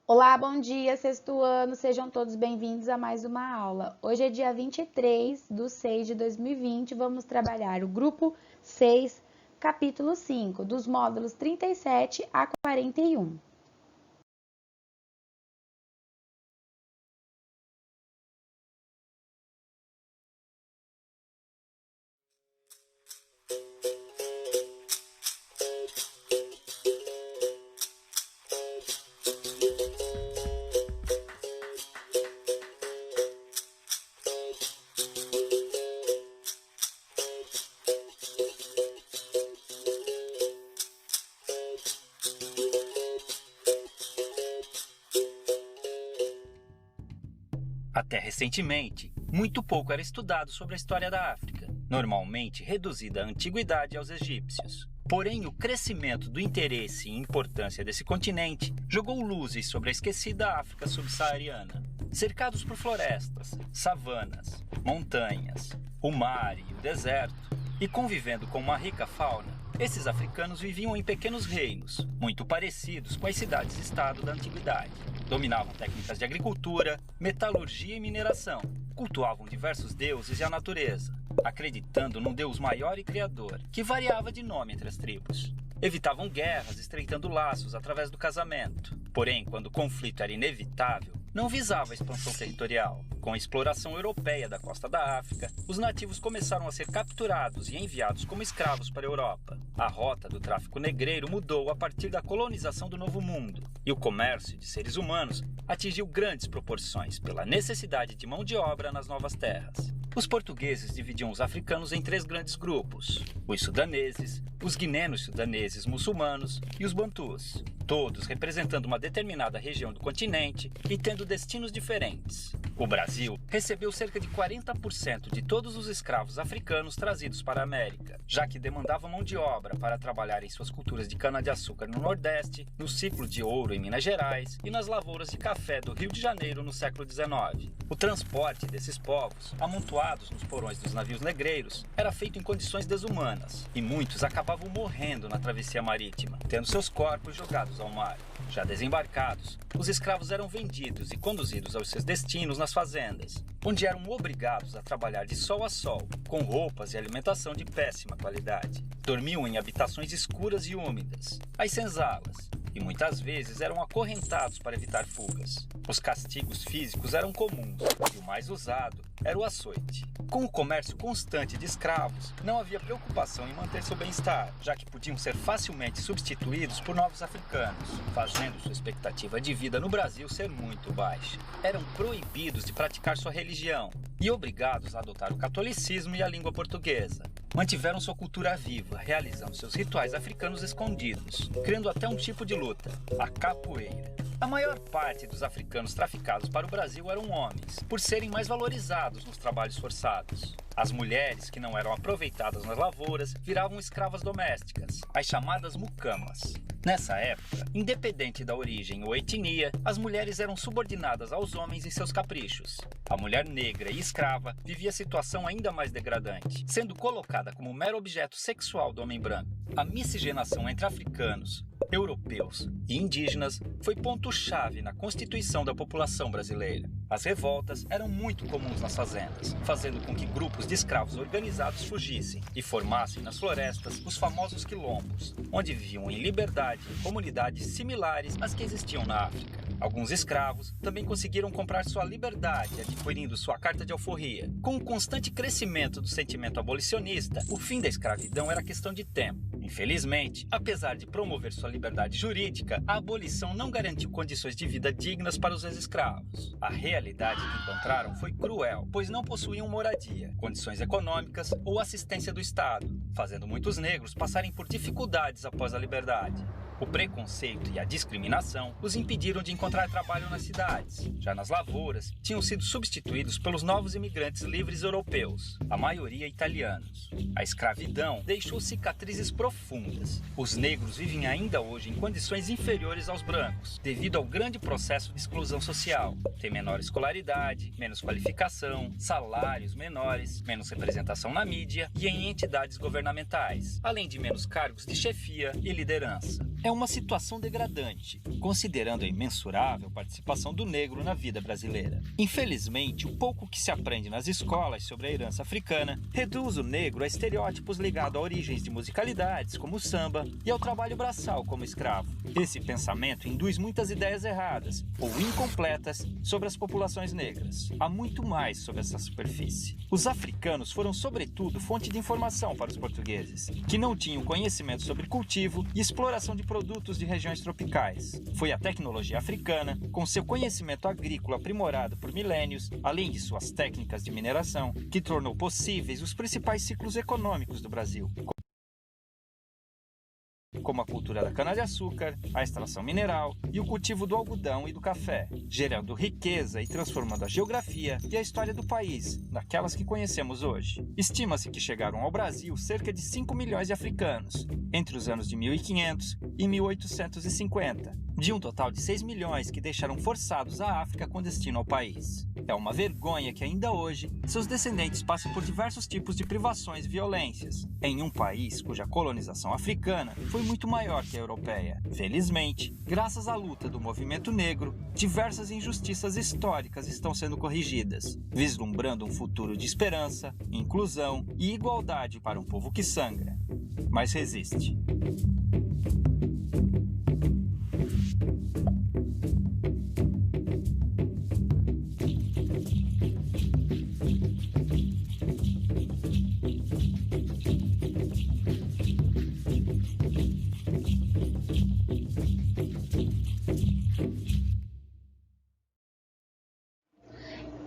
Olá, bom dia, sexto ano, sejam todos bem-vindos a mais uma aula. Hoje é dia 23/6/2020, vamos trabalhar o grupo 6, capítulo 5, dos módulos 37 a 41. Até recentemente, muito pouco era estudado sobre a história da África, normalmente reduzida à antiguidade aos egípcios. Porém, o crescimento do interesse e importância desse continente jogou luzes sobre a esquecida África subsaariana. Cercados por florestas, savanas, montanhas, o mar e o deserto, e convivendo com uma rica fauna, esses africanos viviam em pequenos reinos, muito parecidos com as cidades-estado da antiguidade. Dominavam técnicas de agricultura, metalurgia e mineração. Cultuavam diversos deuses e a natureza, acreditando num deus maior e criador, que variava de nome entre as tribos. Evitavam guerras, estreitando laços através do casamento. Porém, quando o conflito era inevitável, não visava a expansão territorial. Com a exploração europeia da costa da África, os nativos começaram a ser capturados e enviados como escravos para a Europa. A rota do tráfico negreiro mudou a partir da colonização do Novo Mundo, e o comércio de seres humanos atingiu grandes proporções pela necessidade de mão de obra nas novas terras. Os portugueses dividiam os africanos em três grandes grupos: os sudaneses, os guinenos sudaneses muçulmanos e os bantus, todos representando uma determinada região do continente e tendo destinos diferentes. O Brasil recebeu cerca de 40% de todos os escravos africanos trazidos para a América, já que demandava mão de obra para trabalhar em suas culturas de cana-de-açúcar no Nordeste, no ciclo de ouro em Minas Gerais e nas lavouras de café do Rio de Janeiro no século XIX. O transporte desses povos, amontoados nos porões dos navios negreiros, era feito em condições desumanas, e muitos acabavam morrendo na travessia marítima, tendo seus corpos jogados ao mar. Já desembarcados, os escravos eram vendidos e conduzidos aos seus destinos nas fazendas, onde eram obrigados a trabalhar de sol a sol, com roupas e alimentação de péssima qualidade. Dormiam em habitações escuras e úmidas, as senzalas, e muitas vezes eram acorrentados para evitar fugas. Os castigos físicos eram comuns, e o mais usado era o açoite. Com o comércio constante de escravos, não havia preocupação em manter seu bem-estar, já que podiam ser facilmente substituídos por novos africanos, fazendo sua expectativa de vida no Brasil ser muito baixa. Eram proibidos de praticar sua religião e obrigados a adotar o catolicismo e a língua portuguesa. Mantiveram sua cultura viva, realizando seus rituais africanos escondidos, criando até um tipo de luta, a capoeira. A maior parte dos africanos traficados para o Brasil eram homens, por serem mais valorizados nos trabalhos forçados. As mulheres, que não eram aproveitadas nas lavouras, viravam escravas domésticas, as chamadas mucamas. Nessa época, independente da origem ou etnia, as mulheres eram subordinadas aos homens em seus caprichos. A mulher negra e escrava vivia a situação ainda mais degradante, sendo colocada como mero objeto sexual do homem branco. A miscigenação entre africanos, europeus e indígenas foi ponto-chave na constituição da população brasileira. As revoltas eram muito comuns nas fazendas, fazendo com que grupos de escravos organizados fugissem e formassem nas florestas os famosos quilombos, onde viviam em liberdade comunidades similares às que existiam na África. Alguns escravos também conseguiram comprar sua liberdade adquirindo sua carta de alforria. Com o constante crescimento do sentimento abolicionista, o fim da escravidão era questão de tempo. Infelizmente, apesar de promover sua liberdade jurídica, a abolição não garantiu condições de vida dignas para os ex-escravos. A realidade que encontraram foi cruel, pois não possuíam moradia, condições econômicas ou assistência do Estado, fazendo muitos negros passarem por dificuldades após a liberdade. O preconceito e a discriminação os impediram de encontrar trabalho nas cidades. Já nas lavouras, tinham sido substituídos pelos novos imigrantes livres europeus, a maioria italianos. A escravidão deixou cicatrizes profundas. Os negros vivem ainda hoje em condições inferiores aos brancos, devido ao grande processo de exclusão social. Tem menor escolaridade, menos qualificação, salários menores, menos representação na mídia e em entidades governamentais, além de menos cargos de chefia e liderança. é uma situação degradante, considerando a imensurável participação do negro na vida brasileira. Infelizmente, o pouco que se aprende nas escolas sobre a herança africana reduz o negro a estereótipos ligados a origens de musicalidades, como o samba, e ao trabalho braçal como escravo. Esse pensamento induz muitas ideias erradas ou incompletas sobre as populações negras. Há muito mais sobre essa superfície. Os africanos foram, sobretudo, fonte de informação para os portugueses, que não tinham conhecimento sobre cultivo e exploração de produtos de regiões tropicais. Foi a tecnologia africana, com seu conhecimento agrícola aprimorado por milênios, além de suas técnicas de mineração, que tornou possíveis os principais ciclos econômicos do Brasil, como a cultura da cana-de-açúcar, a extração mineral e o cultivo do algodão e do café, gerando riqueza e transformando a geografia e a história do país naquelas que conhecemos hoje. Estima-se que chegaram ao Brasil cerca de 5 milhões de africanos, entre os anos de 1500 e 1850, de um total de 6 milhões que deixaram forçados a África com destino ao país. É uma vergonha que ainda hoje seus descendentes passem por diversos tipos de privações e violências, em um país cuja colonização africana foi muito maior que a europeia. Felizmente, graças à luta do movimento negro, diversas injustiças históricas estão sendo corrigidas, vislumbrando um futuro de esperança, inclusão e igualdade para um povo que sangra, mas resiste.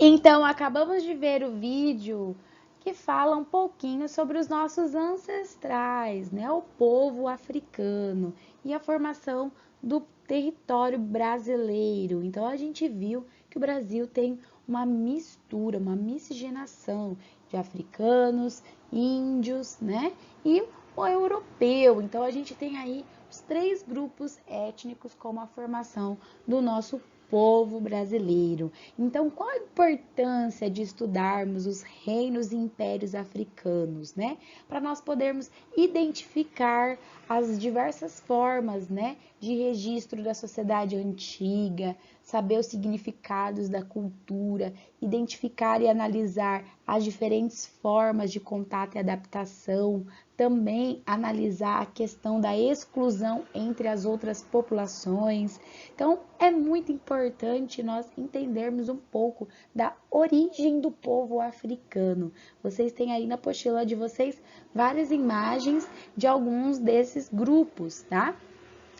Então, acabamos de ver o vídeo que fala um pouquinho sobre os nossos ancestrais, né? O povo africano e a formação do território brasileiro. Então, a gente viu que o Brasil tem uma mistura, uma miscigenação de africanos, índios, né? E o europeu. Então, a gente tem aí os 3 grupos étnicos como a formação do nosso povo brasileiro. Então, qual a importância de estudarmos os reinos e impérios africanos, né? Para nós podermos identificar as diversas formas, né, de registro da sociedade antiga, saber os significados da cultura, identificar e analisar as diferentes formas de contato e adaptação, também analisar a questão da exclusão entre as outras populações. Então, é muito importante nós entendermos um pouco da origem do povo africano. Vocês têm aí na apostila de vocês várias imagens de alguns desses grupos, tá?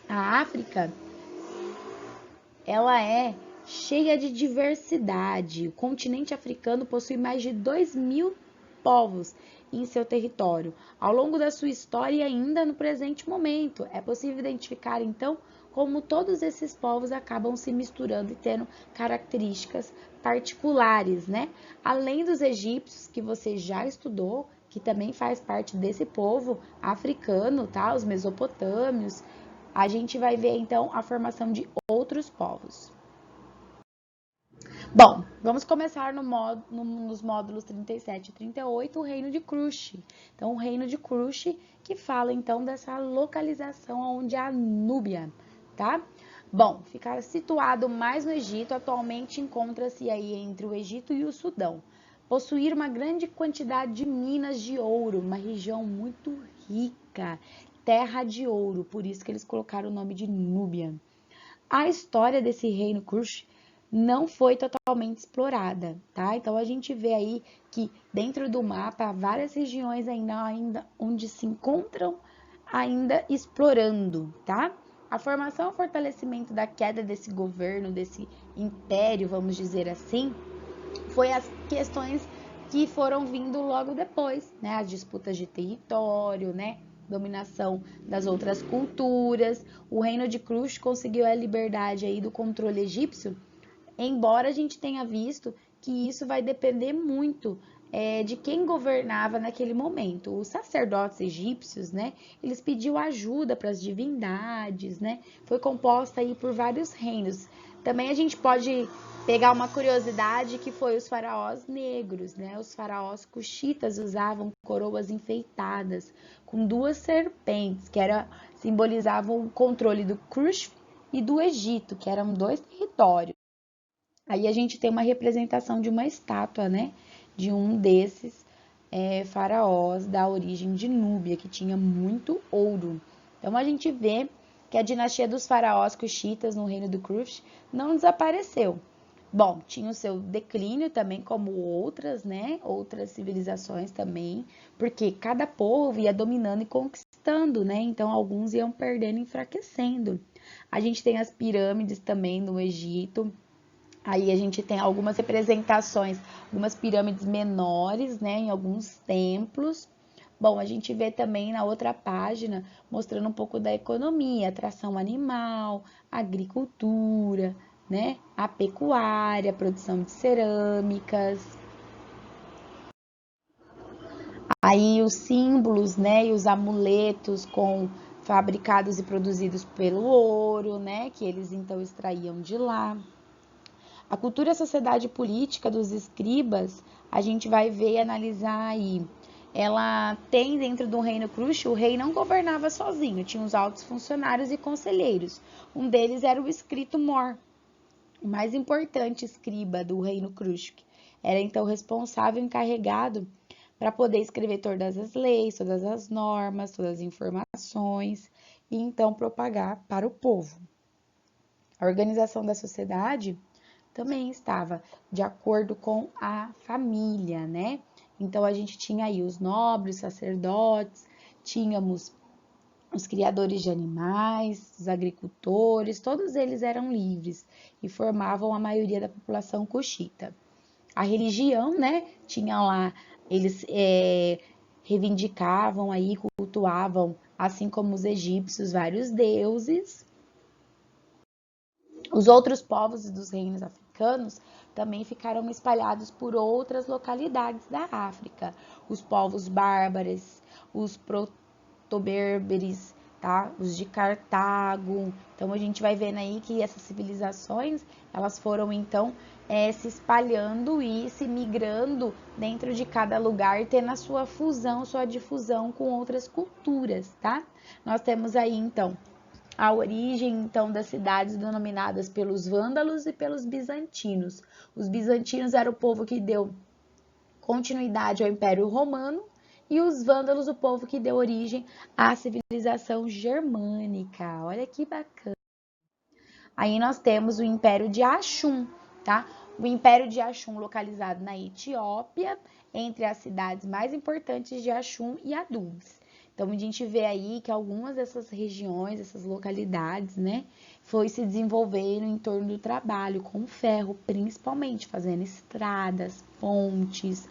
A África, ela é cheia de diversidade. O continente africano possui mais de 2.000 povos em seu território. Ao longo da sua história e ainda no presente momento, é possível identificar, então, como todos esses povos acabam se misturando e tendo características particulares, né? Além dos egípcios, que você já estudou, que também faz parte desse povo africano, tá? Os mesopotâmios. A gente vai ver, então, a formação de outros povos. Bom, vamos começar nos módulos 37 e 38, o reino de Kush. Então, o reino de Kush que fala, então, dessa localização onde a Núbia, tá? Bom, fica situado mais no Egito, atualmente encontra-se aí entre o Egito e o Sudão. Possuir uma grande quantidade de minas de ouro, uma região muito rica, terra de ouro, por isso que eles colocaram o nome de Núbia. A história desse reino Kush não foi totalmente explorada, tá? Então, a gente vê aí que dentro do mapa há várias regiões ainda onde se encontram ainda explorando, tá? A formação e fortalecimento da queda desse governo, desse império, vamos dizer assim, foi as questões que foram vindo logo depois, né? As disputas de território, né? Dominação das outras culturas. O reino de Kush conseguiu a liberdade aí do controle egípcio, embora a gente tenha visto que isso vai depender muito de quem governava naquele momento. Os sacerdotes egípcios, né, eles pediam ajuda para as divindades, né, foi composta aí por vários reinos, Também a gente pode pegar uma curiosidade que foi os faraós negros, né? Os faraós cuxitas usavam coroas enfeitadas com 2 serpentes, que simbolizavam o controle do Kush e do Egito, que eram 2 territórios. Aí a gente tem uma representação de uma estátua, né? De um desses faraós da origem de Núbia, que tinha muito ouro. Então a gente vê que a dinastia dos faraós cuxitas no reino do Kush não desapareceu. Bom, tinha o seu declínio também, como outras, né? Outras civilizações também, porque cada povo ia dominando e conquistando, né? Então, alguns iam perdendo e enfraquecendo. A gente tem as pirâmides também no Egito. Aí a gente tem algumas representações, algumas pirâmides menores, né? Em alguns templos. Bom, a gente vê também na outra página, mostrando um pouco da economia, atração animal, agricultura, né? A pecuária, a produção de cerâmicas. Aí os símbolos, né? E os amuletos fabricados e produzidos pelo ouro, né? Que eles então extraíam de lá. A cultura e a sociedade política dos escribas, a gente vai ver e analisar aí. Ela tem dentro do reino Kush, o rei não governava sozinho, tinha os altos funcionários e conselheiros. Um deles era o escrito Mor, o mais importante escriba do reino Kush. Era então responsável e encarregado para poder escrever todas as leis, todas as normas, todas as informações e então propagar para o povo. A organização da sociedade também estava de acordo com a família, né? Então, a gente tinha aí os nobres, sacerdotes, tínhamos os criadores de animais, os agricultores, todos eles eram livres e formavam a maioria da população cuxita. A religião, né? Tinha lá, eles reivindicavam aí, cultuavam, assim como os egípcios, vários deuses. Os outros povos dos reinos africanos também ficaram espalhados por outras localidades da África. Os povos bárbaros, os proto-berberes, tá? Os de Cartago. Então, a gente vai vendo aí que essas civilizações, elas foram, então, se espalhando e se migrando dentro de cada lugar, tendo a sua fusão, sua difusão com outras culturas, tá? Nós temos aí, então, a origem, então, das cidades denominadas pelos vândalos e pelos bizantinos. Os bizantinos eram o povo que deu continuidade ao Império Romano e os vândalos, o povo que deu origem à civilização germânica. Olha que bacana. Aí nós temos o Império de Axum, tá? O Império de Axum, localizado na Etiópia, entre as cidades mais importantes de Axum e Adubes. Então, a gente vê aí que algumas dessas regiões, essas localidades, né, foi se desenvolvendo em torno do trabalho com ferro, principalmente fazendo estradas, pontes,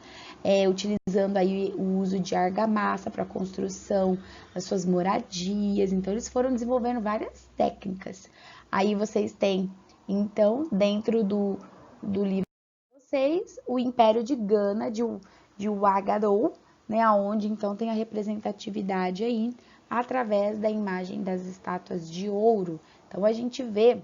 utilizando aí o uso de argamassa para a construção das suas moradias. Então, eles foram desenvolvendo várias técnicas. Aí vocês têm, então, dentro do livro de vocês, o Império de Gana, de Ouagadougou, né, onde então tem a representatividade aí através da imagem das estátuas de ouro. Então a gente vê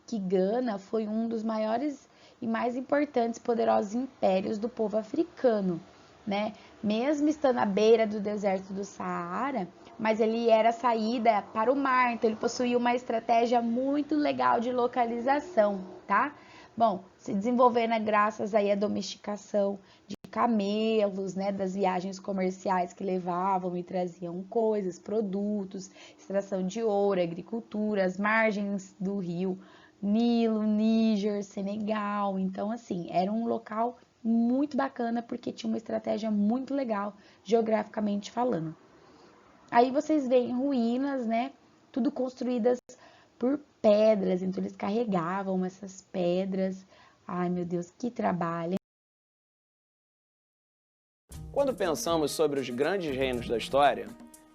que Gana foi um dos maiores e mais importantes poderosos impérios do povo africano, né? Mesmo estando à beira do deserto do Saara, mas ele era saída para o mar, então ele possuía uma estratégia muito legal de localização, tá? Bom, se desenvolvendo graças aí à domesticação de camelos, né, das viagens comerciais que levavam e traziam coisas, produtos, extração de ouro, agricultura, as margens do rio Nilo, Níger, Senegal. Então, assim, era um local muito bacana porque tinha uma estratégia muito legal, geograficamente falando. Aí vocês veem ruínas, né, tudo construídas por pedras, então eles carregavam essas pedras. Ai, meu Deus, que trabalho! Quando pensamos sobre os grandes reinos da história,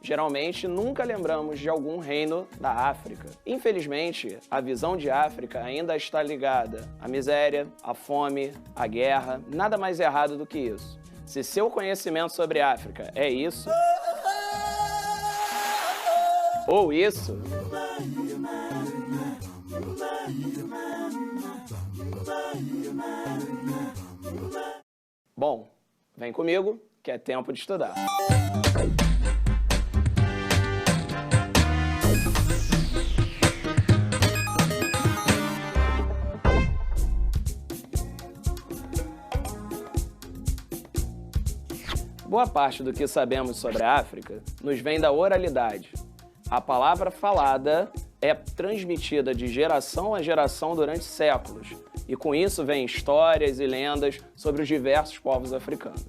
geralmente nunca lembramos de algum reino da África. Infelizmente, a visão de África ainda está ligada à miséria, à fome, à guerra. Nada mais errado do que isso. Se seu conhecimento sobre a África é isso, ou isso, Bom, vem comigo, que é tempo de estudar. Boa parte do que sabemos sobre a África nos vem da oralidade. A palavra falada é transmitida de geração a geração durante séculos, e com isso vêm histórias e lendas sobre os diversos povos africanos.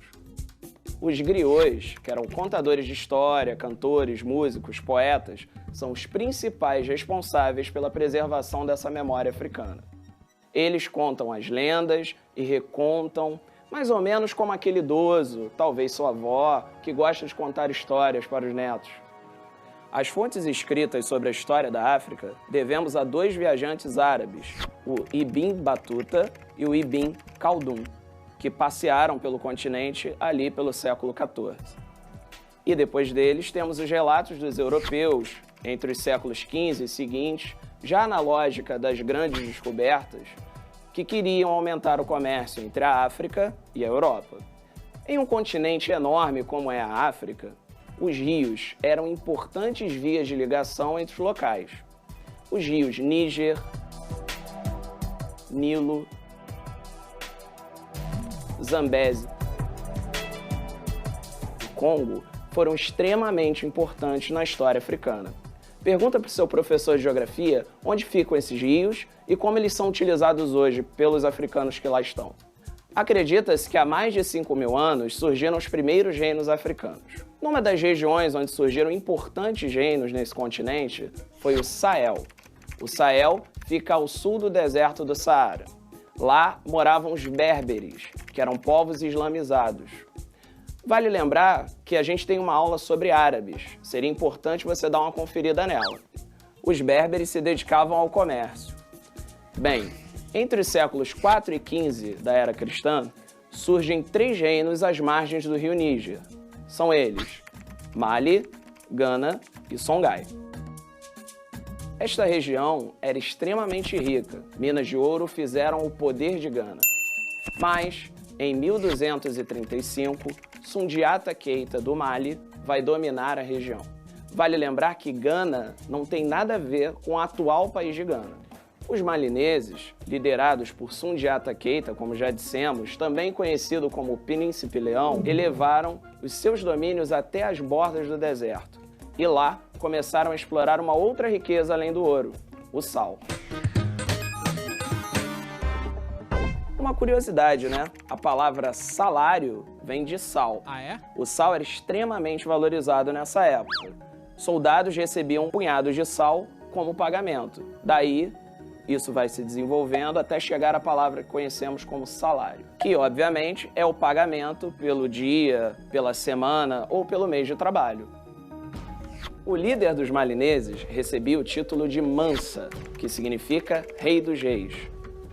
Os griots, que eram contadores de história, cantores, músicos, poetas, são os principais responsáveis pela preservação dessa memória africana. Eles contam as lendas e recontam, mais ou menos como aquele idoso, talvez sua avó, que gosta de contar histórias para os netos. As fontes escritas sobre a história da África devemos a dois viajantes árabes, o Ibn Batuta e o Ibn Khaldun, que passearam pelo continente ali pelo século XIV. E depois deles temos os relatos dos europeus, entre os séculos XV e seguintes, já na lógica das grandes descobertas, que queriam aumentar o comércio entre a África e a Europa. Em um continente enorme como é a África, os rios eram importantes vias de ligação entre os locais. Os rios Níger, Nilo, Zambeze e Congo foram extremamente importantes na história africana. Pergunta para o seu professor de geografia onde ficam esses rios e como eles são utilizados hoje pelos africanos que lá estão. Acredita-se que há mais de 5.000 anos surgiram os primeiros reinos africanos. Numa das regiões onde surgiram importantes reinos nesse continente foi o Sahel. O Sahel fica ao sul do deserto do Saara. Lá moravam os berberes, que eram povos islamizados. Vale lembrar que a gente tem uma aula sobre árabes. Seria importante você dar uma conferida nela. Os berberes se dedicavam ao comércio. Bem, entre os séculos 4 e 15 da era cristã, surgem 3 reinos às margens do rio Níger. São eles Mali, Gana e Songhai. Esta região era extremamente rica. Minas de ouro fizeram o poder de Gana. Mas, em 1235, Sundiata Keita do Mali vai dominar a região. Vale lembrar que Gana não tem nada a ver com o atual país de Gana. Os malineses, liderados por Sundiata Keita, como já dissemos, também conhecido como Príncipe Leão, elevaram os seus domínios até as bordas do deserto. E lá começaram a explorar uma outra riqueza além do ouro, o sal. Uma curiosidade, né? A palavra salário vem de sal. Ah, é? O sal era extremamente valorizado nessa época. Soldados recebiam punhados de sal como pagamento. Daí, isso vai se desenvolvendo até chegar à palavra que conhecemos como salário, que, obviamente, é o pagamento pelo dia, pela semana ou pelo mês de trabalho. O líder dos malineses recebia o título de Mansa, que significa Rei dos Reis.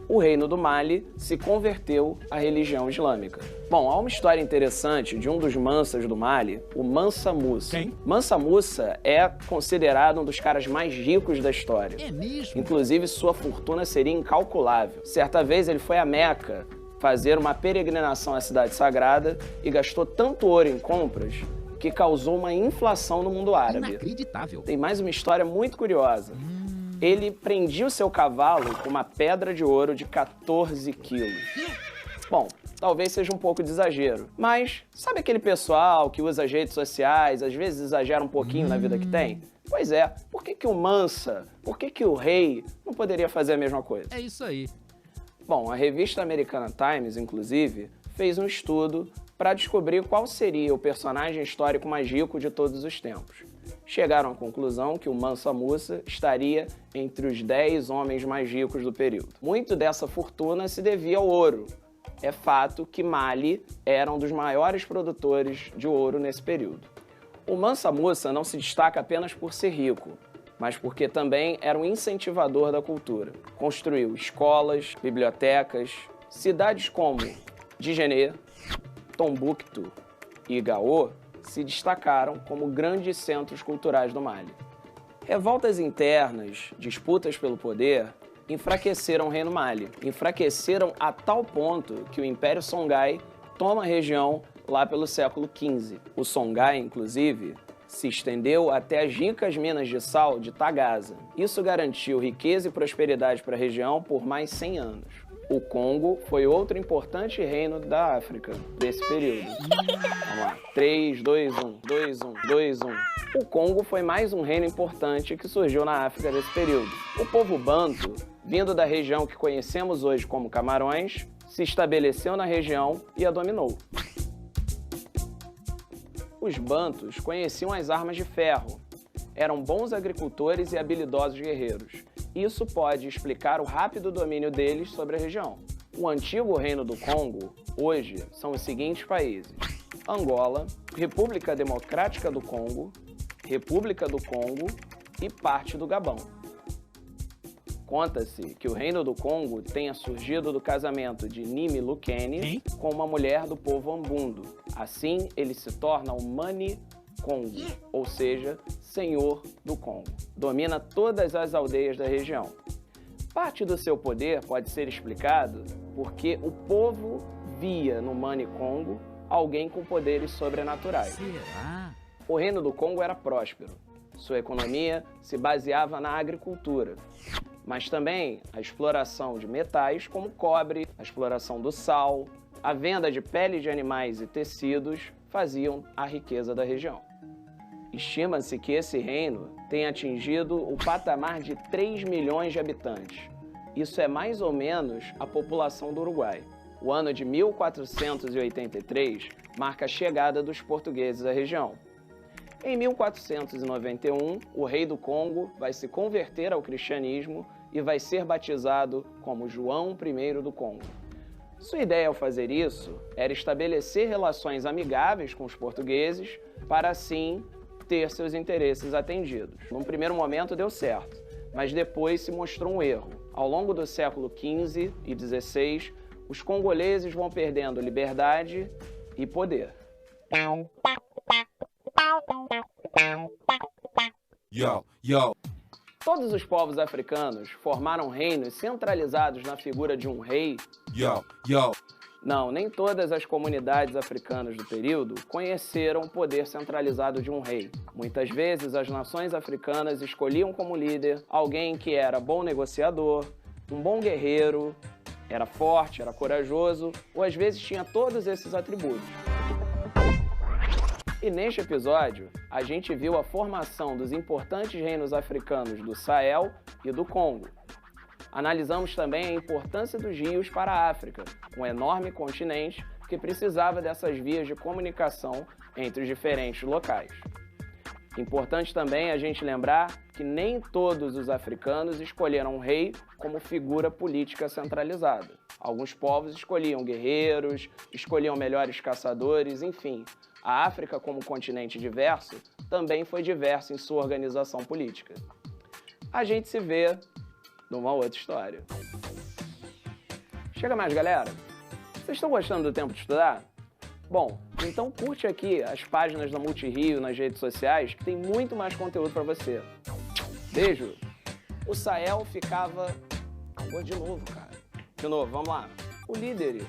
O reino do Mali se converteu à religião islâmica. Bom, há uma história interessante de um dos Mansas do Mali, o Mansa Musa. Quem? Mansa Musa é considerado um dos caras mais ricos da história. É mesmo? Inclusive, sua fortuna seria incalculável. Certa vez, ele foi a Meca fazer uma peregrinação à cidade sagrada e gastou tanto ouro em compras que causou uma inflação no mundo árabe. Inacreditável. Tem mais uma história muito curiosa. Ele prendia o seu cavalo com uma pedra de ouro de 14 quilos. Bom, talvez seja um pouco de exagero, mas sabe aquele pessoal que usa as redes sociais, às vezes exagera um pouquinho na vida que tem? Pois é, por que o Mansa, por que o rei não poderia fazer a mesma coisa? É isso aí. Bom, a revista americana Times, inclusive, fez um estudo para descobrir qual seria o personagem histórico mais rico de todos os tempos. Chegaram à conclusão que o Mansa Musa estaria entre os 10 homens mais ricos do período. Muito dessa fortuna se devia ao ouro. É fato que Mali era um dos maiores produtores de ouro nesse período. O Mansa Musa não se destaca apenas por ser rico, mas porque também era um incentivador da cultura. Construiu escolas, bibliotecas, cidades como Djenné, Tombouctou e Gao se destacaram como grandes centros culturais do Mali. Revoltas internas, disputas pelo poder, enfraqueceram o Reino Mali. Enfraqueceram a tal ponto que o Império Songhai toma a região lá pelo século XV. O Songhai, inclusive, se estendeu até as ricas minas de sal de Tagaza. Isso garantiu riqueza e prosperidade para a região por mais 100 anos. O Congo foi outro importante reino da África desse período. Vamos lá. 3, 2, 1, 2, 1, 2, 1. O Congo foi mais um reino importante que surgiu na África desse período. O povo banto, vindo da região que conhecemos hoje como Camarões, se estabeleceu na região e a dominou. Os bantus conheciam as armas de ferro, eram bons agricultores e habilidosos guerreiros. Isso pode explicar o rápido domínio deles sobre a região. O antigo Reino do Congo, hoje, são os seguintes países: Angola, República Democrática do Congo, República do Congo e parte do Gabão. Conta-se que o Reino do Congo tenha surgido do casamento de Nimi Lukeni com uma mulher do povo Ambundo. Assim, ele se torna o Mani Congo, ou seja, Senhor do Congo. Domina todas as aldeias da região. Parte do seu poder pode ser explicado porque o povo via no Mani Congo alguém com poderes sobrenaturais. Será? O Reino do Congo era próspero. Sua economia se baseava na agricultura, mas também a exploração de metais como cobre, a exploração do sal, a venda de peles de animais e tecidos faziam a riqueza da região. Estima-se que esse reino tenha atingido o patamar de 3 milhões de habitantes. Isso é mais ou menos a população do Uruguai. O ano de 1483 marca a chegada dos portugueses à região. Em 1491, o rei do Congo vai se converter ao cristianismo e vai ser batizado como João I do Congo. Sua ideia ao fazer isso era estabelecer relações amigáveis com os portugueses para assim ter seus interesses atendidos. Num primeiro momento deu certo, mas depois se mostrou um erro. Ao longo do século XV e XVI, os congoleses vão perdendo liberdade e poder. Todos os povos africanos formaram reinos centralizados na figura de um rei. Não, nem todas as comunidades africanas do período conheceram o poder centralizado de um rei. Muitas vezes, as nações africanas escolhiam como líder alguém que era bom negociador, um bom guerreiro, era forte, era corajoso, ou às vezes tinha todos esses atributos. E neste episódio, a gente viu a formação dos importantes reinos africanos do Sahel e do Congo. Analisamos também a importância dos rios para a África, um enorme continente que precisava dessas vias de comunicação entre os diferentes locais. Importante também a gente lembrar que nem todos os africanos escolheram um rei como figura política centralizada. Alguns povos escolhiam guerreiros, escolhiam melhores caçadores, enfim. A África, como continente diverso, também foi diversa em sua organização política. A gente se vê numa outra história. Chega mais, galera! Vocês estão gostando do Tempo de Estudar? Bom, então curte aqui as páginas da Multirio nas redes sociais, que tem muito mais conteúdo para você. Beijo! O Sahel ficava... Pô, de novo, cara. De novo, vamos lá. O líder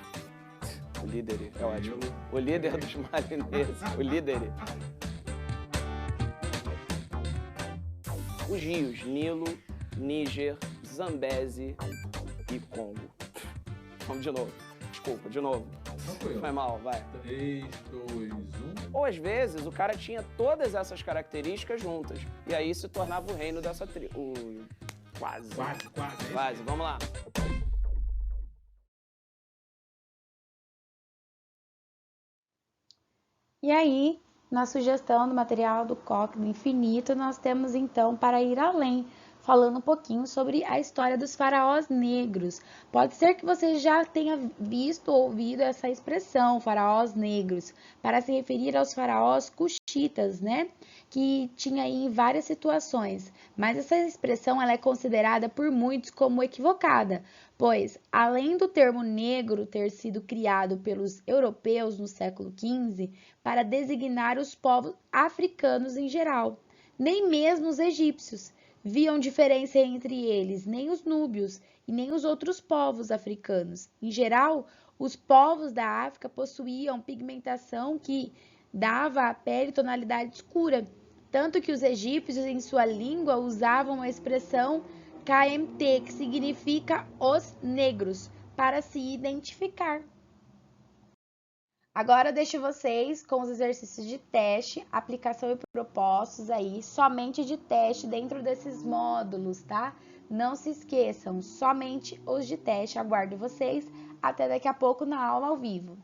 é ótimo. O líder dos malineses. O líder. Os rios Nilo, Níger, Zambeze e Congo. Vamos de novo. Desculpa, de novo. Foi mal, vai. 3, 2, 1. Ou às vezes o cara tinha todas essas características juntas. E aí se tornava o reino dessa tribo. Quase. Quase. Vamos lá. E aí, na sugestão do material do Coque do Infinito, nós temos então para ir além, falando um pouquinho sobre a história dos faraós negros. Pode ser que você já tenha visto ou ouvido essa expressão, faraós negros, para se referir aos faraós cuxitas, né? Que tinha aí em várias situações. Mas essa expressão ela é considerada por muitos como equivocada, pois, além do termo negro ter sido criado pelos europeus no século XV para designar os povos africanos em geral, nem mesmo os egípcios viam diferença entre eles, nem os núbios e nem os outros povos africanos. Em geral, os povos da África possuíam pigmentação que dava à pele tonalidade escura, tanto que os egípcios, em sua língua, usavam a expressão KMT, que significa os negros, para se identificar. Agora eu deixo vocês com os exercícios de teste, aplicação e propostos aí, somente de teste dentro desses módulos, tá? Não se esqueçam, somente os de teste. Aguardo vocês. Até daqui a pouco na aula ao vivo.